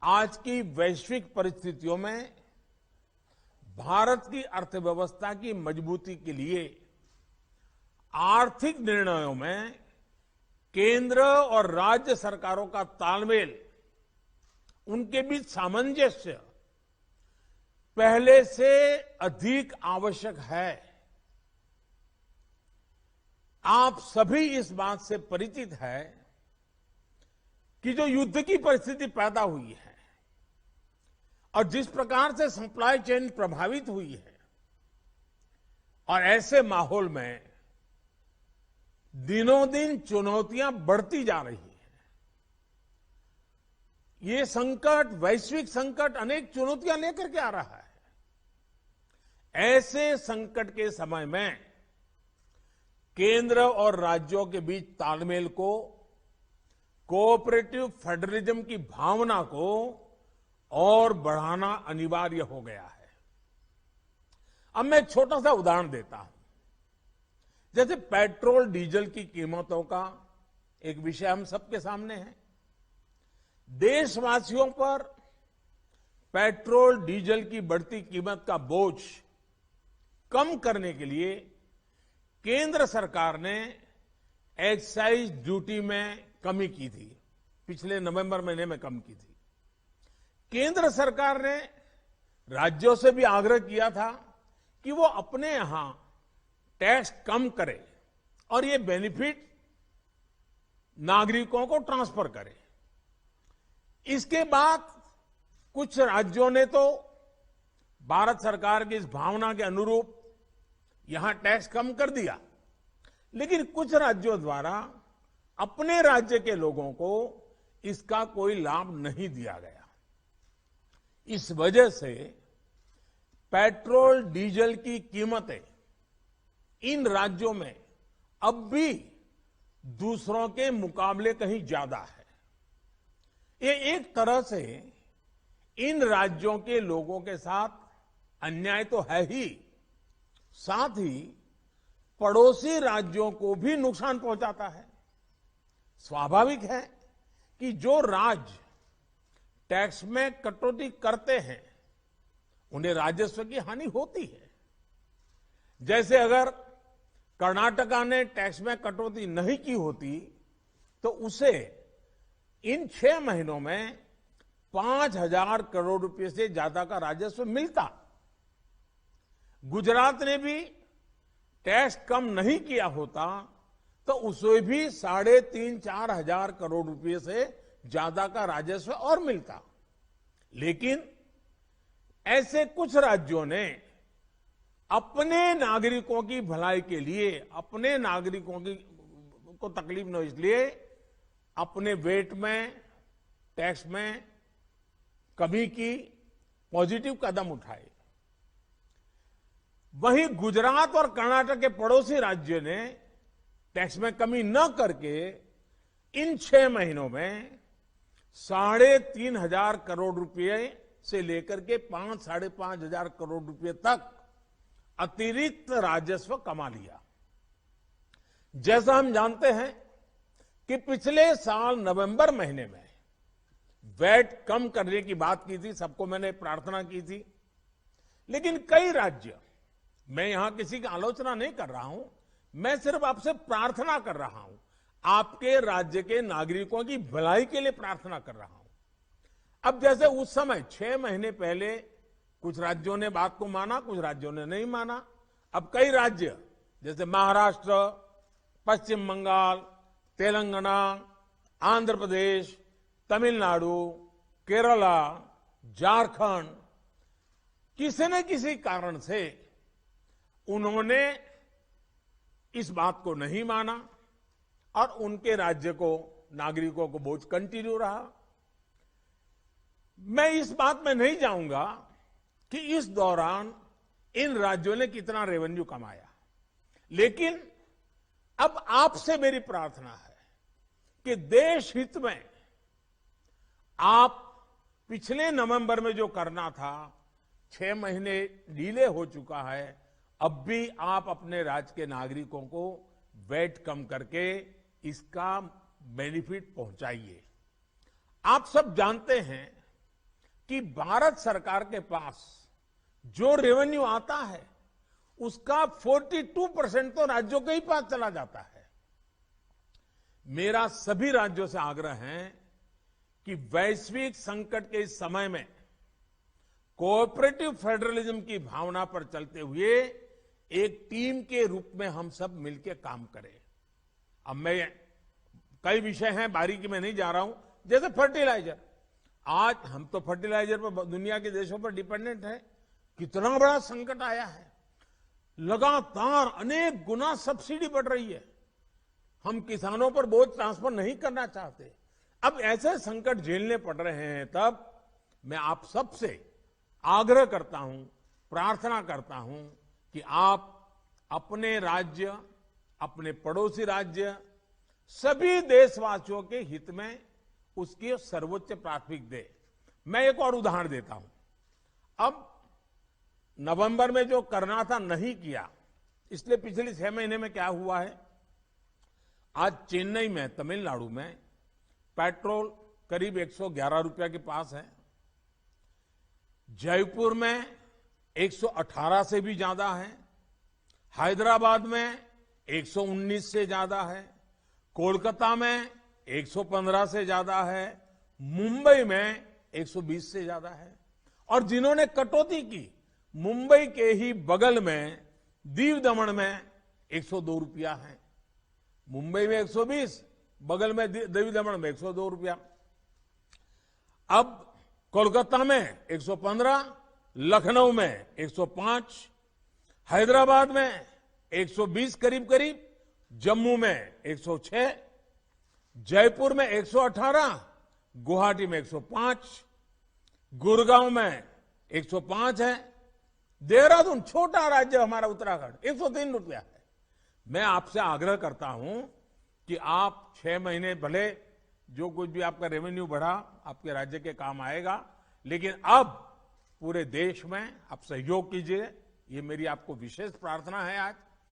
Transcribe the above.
आज की वैश्विक परिस्थितियों में भारत की अर्थव्यवस्था की मजबूती के लिए आर्थिक निर्णयों में केंद्र और राज्य सरकारों का तालमेल, उनके बीच सामंजस्य पहले से अधिक आवश्यक है। आप सभी इस बात से परिचित हैं कि जो युद्ध की परिस्थिति पैदा हुई है और जिस प्रकार से सप्लाई चेन प्रभावित हुई है, और ऐसे माहौल में दिनों दिन चुनौतियां बढ़ती जा रही हैं। ये संकट, वैश्विक संकट, अनेक चुनौतियां लेकर के आ रहा है। ऐसे संकट के समय में केंद्र और राज्यों के बीच तालमेल को, कोऑपरेटिव फेडरलिज्म की भावना को और बढ़ाना अनिवार्य हो गया है। अब मैं एक छोटा सा उदाहरण देता हूं। जैसे पेट्रोल डीजल की कीमतों का एक विषय हम सबके सामने है। देशवासियों पर पेट्रोल डीजल की बढ़ती कीमत का बोझ कम करने के लिए केंद्र सरकार ने एक्साइज ड्यूटी में कमी की थी। पिछले नवंबर महीने में कम की थी। केंद्र सरकार ने राज्यों से भी आग्रह किया था कि वो अपने यहां टैक्स कम करे और ये बेनिफिट नागरिकों को ट्रांसफर करे। इसके बाद कुछ राज्यों ने तो भारत सरकार की इस भावना के अनुरूप यहां टैक्स कम कर दिया, लेकिन कुछ राज्यों द्वारा अपने राज्य के लोगों को इसका कोई लाभ नहीं दिया गया। इस वजह से पेट्रोल डीजल की कीमतें इन राज्यों में अब भी दूसरों के मुकाबले कहीं ज्यादा है। ये एक तरह से इन राज्यों के लोगों के साथ अन्याय तो है ही, साथ ही पड़ोसी राज्यों को भी नुकसान पहुंचाता है। स्वाभाविक है कि जो राज्य टैक्स में कटौती करते हैं उन्हें राजस्व की हानि होती है। जैसे अगर कर्नाटका ने टैक्स में कटौती नहीं की होती तो उसे इन 6 महीनों में 5,000 करोड़ रुपए से ज्यादा का राजस्व मिलता। गुजरात ने भी टैक्स कम नहीं किया होता तो उसे भी 3,500-4 हजार करोड़ रुपए से ज्यादा का राजस्व और मिलता। लेकिन ऐसे कुछ राज्यों ने अपने नागरिकों की भलाई के लिए, अपने नागरिकों को तकलीफ न हो इसलिए अपने वेट में, टैक्स में कमी की, पॉजिटिव कदम उठाए। वहीं गुजरात और कर्नाटक के पड़ोसी राज्यों ने टैक्स में कमी न करके इन 6 महीनों में 3,500 करोड़ रुपए से लेकर के 5-5.5 हजार करोड़ रुपए तक अतिरिक्त राजस्व कमा लिया। जैसा हम जानते हैं कि पिछले साल नवंबर महीने में वैट कम करने की बात की थी, सबको मैंने प्रार्थना की थी, लेकिन कई राज्य, मैं यहां किसी की आलोचना नहीं कर रहा हूं, मैं सिर्फ आपसे प्रार्थना कर रहा हूं, आपके राज्य के नागरिकों की भलाई के लिए प्रार्थना कर रहा हूं। अब जैसे उस समय 6 महीने पहले कुछ राज्यों ने बात को माना, कुछ राज्यों ने नहीं माना। अब कई राज्य जैसे महाराष्ट्र, पश्चिम बंगाल, तेलंगाना, आंध्र प्रदेश, तमिलनाडु, केरला, झारखंड, किसी न किसी कारण से उन्होंने इस बात को नहीं माना और उनके राज्य को, नागरिकों को बोझ कंटिन्यू रहा। मैं इस बात में नहीं जाऊंगा कि इस दौरान इन राज्यों ने कितना रेवेन्यू कमाया, लेकिन अब आपसे मेरी प्रार्थना है कि देश हित में आप पिछले नवंबर में जो करना था, 6 महीने डिले हो चुका है, अब भी आप अपने राज्य के नागरिकों को वैट कम करके इसका बेनिफिट पहुंचाइए। आप सब जानते हैं कि भारत सरकार के पास जो रेवेन्यू आता है उसका 42% तो राज्यों के ही पास चला जाता है। मेरा सभी राज्यों से आग्रह है कि वैश्विक संकट के इस समय में कोऑपरेटिव फेडरलिज्म की भावना पर चलते हुए एक टीम के रूप में हम सब मिलकर काम करें। अब मैं कई विषय हैं, बारीकी में नहीं जा रहा हूं, जैसे फर्टिलाइजर। आज हम तो फर्टिलाइजर पर दुनिया के देशों पर डिपेंडेंट है। कितना बड़ा संकट आया है, लगातार अनेक गुना सब्सिडी बढ़ रही है। हम किसानों पर बोझ ट्रांसफर नहीं करना चाहते। अब ऐसे संकट झेलने पड़ रहे हैं, तब मैं आप सबसे आग्रह करता हूं, प्रार्थना करता हूं कि आप अपने राज्य, अपने पड़ोसी राज्य, सभी देशवासियों के हित में उसकी सर्वोच्च प्राथमिकता दे। मैं एक और उदाहरण देता हूं। अब नवंबर में जो करना था नहीं किया, इसलिए पिछले 6 महीने में क्या हुआ है, आज चेन्नई में, तमिलनाडु में पेट्रोल करीब 111 रुपया के पास है। जयपुर में 118 से भी ज्यादा है। हैदराबाद में 119 से ज्यादा है। कोलकाता में 115 से ज्यादा है। मुंबई में 120 से ज्यादा है। और जिन्होंने कटौती की, मुंबई के ही बगल में दीव दमन में 102 रुपया है। मुंबई में 120, बगल में दीव दमन में 102 रुपया। अब कोलकाता में 115, लखनऊ में 105, हैदराबाद में 120 करीब करीब, जम्मू में 106, जयपुर में 118, गुवाहाटी में 105, गुड़गांव में 105 है। देहरादून, छोटा राज्य हमारा उत्तराखंड, 103 रुपया है। मैं आपसे आग्रह करता हूं कि आप 6 महीने भले जो कुछ भी आपका रेवेन्यू बढ़ा आपके राज्य के काम आएगा, लेकिन अब पूरे देश में आप सहयोग कीजिए। ये मेरी आपको विशेष प्रार्थना है आज।